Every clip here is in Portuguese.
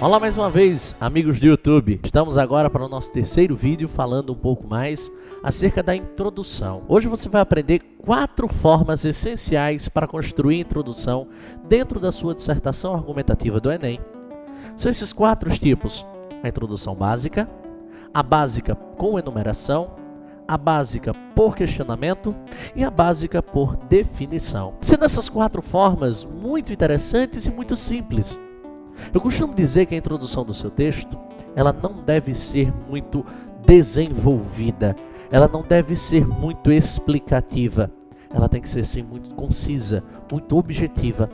Olá mais uma vez, amigos do YouTube. Estamos agora para o nosso terceiro vídeo falando um pouco mais acerca da introdução. Hoje você vai aprender 4 formas essenciais para construir a introdução dentro da sua dissertação argumentativa do Enem. São esses 4 tipos: a introdução básica, a básica com enumeração, a básica por questionamento e a básica por definição. Sendo essas 4 formas muito interessantes e muito simples. Eu costumo dizer que a introdução do seu texto, ela não deve ser muito desenvolvida, ela não deve ser muito explicativa, ela tem que ser sim muito concisa, muito objetiva.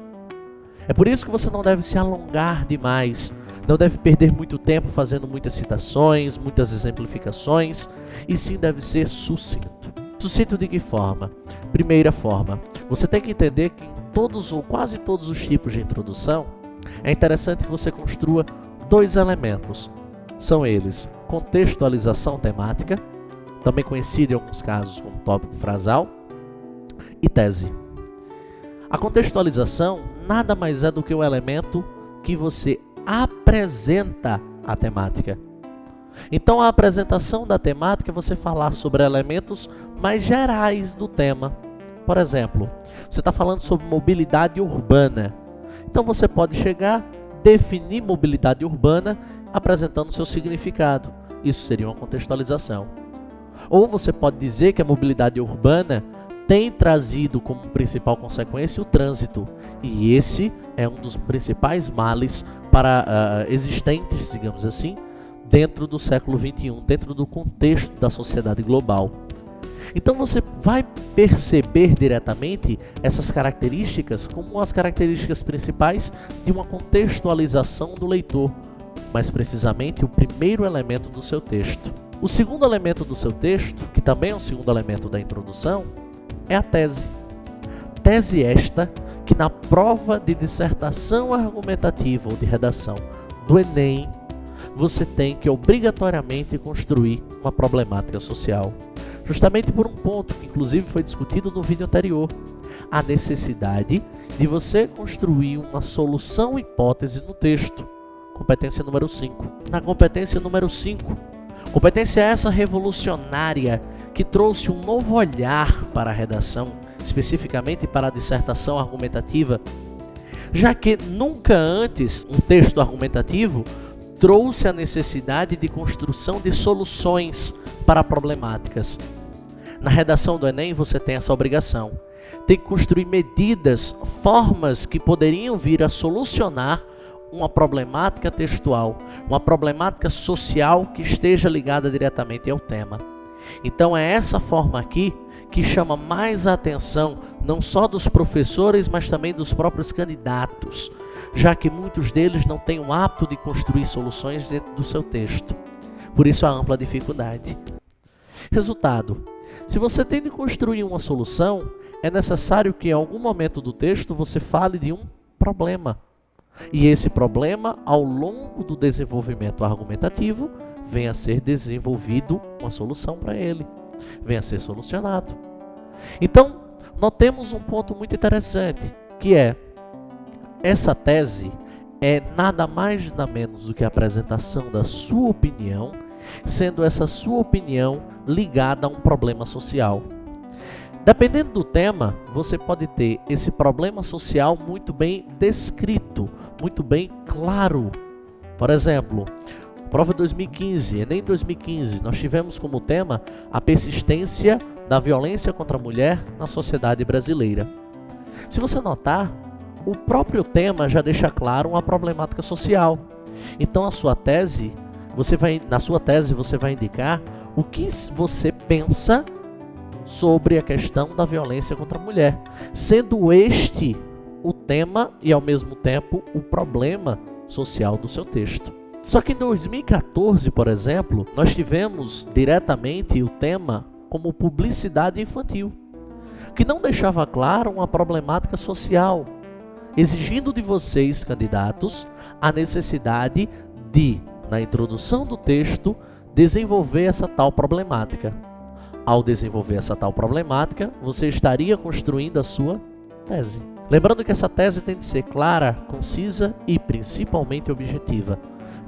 É por isso que você não deve se alongar demais, não deve perder muito tempo fazendo muitas citações, muitas exemplificações, e sim deve ser sucinto. Sucinto de que forma? Primeira forma, você tem que entender que em todos ou quase todos os tipos de introdução, é interessante que você construa 2 elementos. São eles: contextualização temática, também conhecido em alguns casos como tópico frasal, e tese. A contextualização nada mais é do que o elemento que você apresenta a temática. Então, a apresentação da temática é você falar sobre elementos mais gerais do tema. Por exemplo, você está falando sobre mobilidade urbana. Então você pode chegar, definir mobilidade urbana, apresentando seu significado. Isso seria uma contextualização. Ou você pode dizer que a mobilidade urbana tem trazido como principal consequência o trânsito. E esse é um dos principais males existentes, digamos assim, dentro do século XXI, dentro do contexto da sociedade global. Então você vai perceber diretamente essas características como as características principais de uma contextualização do leitor, mais precisamente o primeiro elemento do seu texto. O segundo elemento do seu texto, que também é o segundo elemento da introdução, é a tese. Tese esta que na prova de dissertação argumentativa ou de redação do Enem, você tem que obrigatoriamente construir uma problemática social. Justamente por um ponto que inclusive foi discutido no vídeo anterior, a necessidade de você construir uma solução hipótese no texto. Competência número 5. Na competência número 5, competência essa revolucionária que trouxe um novo olhar para a redação, especificamente para a dissertação argumentativa, já que nunca antes um texto argumentativo trouxe a necessidade de construção de soluções para problemáticas. Na redação do Enem você tem essa obrigação. Tem que construir medidas, formas que poderiam vir a solucionar uma problemática textual, uma problemática social que esteja ligada diretamente ao tema. Então é essa forma aqui que chama mais a atenção não só dos professores, mas também dos próprios candidatos, já que muitos deles não têm o hábito de construir soluções dentro do seu texto. Por isso a ampla dificuldade. Resultado: se você tem de construir uma solução, é necessário que em algum momento do texto você fale de um problema. E esse problema, ao longo do desenvolvimento argumentativo, venha a ser desenvolvido uma solução para ele, venha a ser solucionado. Então, notemos um ponto muito interessante, que é: essa tese é nada mais nada menos do que a apresentação da sua opinião, sendo essa sua opinião ligada a um problema social. Dependendo do tema, você pode ter esse problema social muito bem descrito, muito bem claro. Por exemplo, prova 2015, Enem 2015, nós tivemos como tema a persistência da violência contra a mulher na sociedade brasileira. Se você notar, o próprio tema já deixa claro uma problemática social. Então na sua tese você vai indicar o que você pensa sobre a questão da violência contra a mulher, sendo este o tema e ao mesmo tempo o problema social do seu texto. Só que em 2014, por exemplo, nós tivemos diretamente o tema como publicidade infantil, que não deixava claro uma problemática social, exigindo de vocês, candidatos, a necessidade de, na introdução do texto, desenvolver essa tal problemática. Ao desenvolver essa tal problemática, você estaria construindo a sua tese. Lembrando que essa tese tem de ser clara, concisa e principalmente objetiva.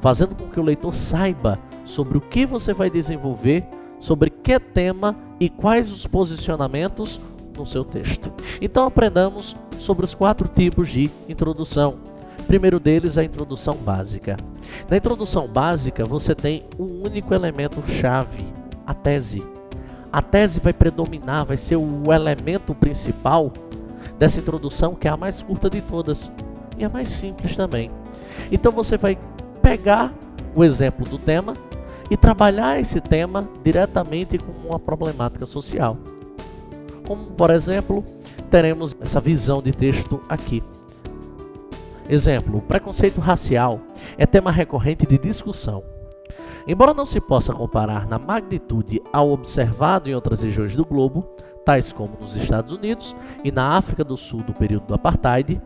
fazendo com que o leitor saiba sobre o que você vai desenvolver, sobre que tema e quais os posicionamentos no seu texto. Então aprendamos sobre os 4 tipos de introdução. O primeiro deles é a introdução básica. Na introdução básica você tem um único elemento chave, a tese. A tese vai predominar, vai ser o elemento principal dessa introdução, que é a mais curta de todas e a mais simples também. Então você vai pegar o exemplo do tema e trabalhar esse tema diretamente com uma problemática social. Como, por exemplo, teremos essa visão de texto aqui. Exemplo, o preconceito racial é tema recorrente de discussão. Embora não se possa comparar na magnitude ao observado em outras regiões do globo, tais como nos Estados Unidos e na África do Sul do período do Apartheid,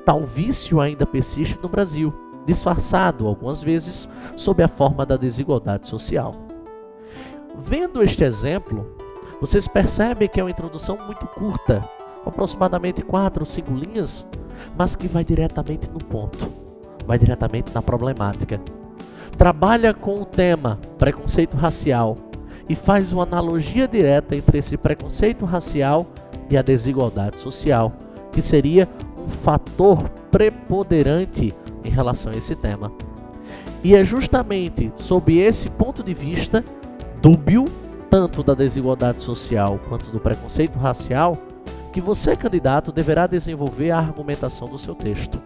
tal vício ainda persiste no Brasil, disfarçado algumas vezes sob a forma da desigualdade social. Vendo este exemplo, vocês percebem que é uma introdução muito curta, aproximadamente 4 ou 5 linhas, mas que vai diretamente no ponto, vai diretamente na problemática. Trabalha com o tema preconceito racial e faz uma analogia direta entre esse preconceito racial e a desigualdade social, que seria um fator preponderante em relação a esse tema. E é justamente sob esse ponto de vista dúbio, tanto da desigualdade social quanto do preconceito racial, que você, candidato, deverá desenvolver a argumentação do seu texto.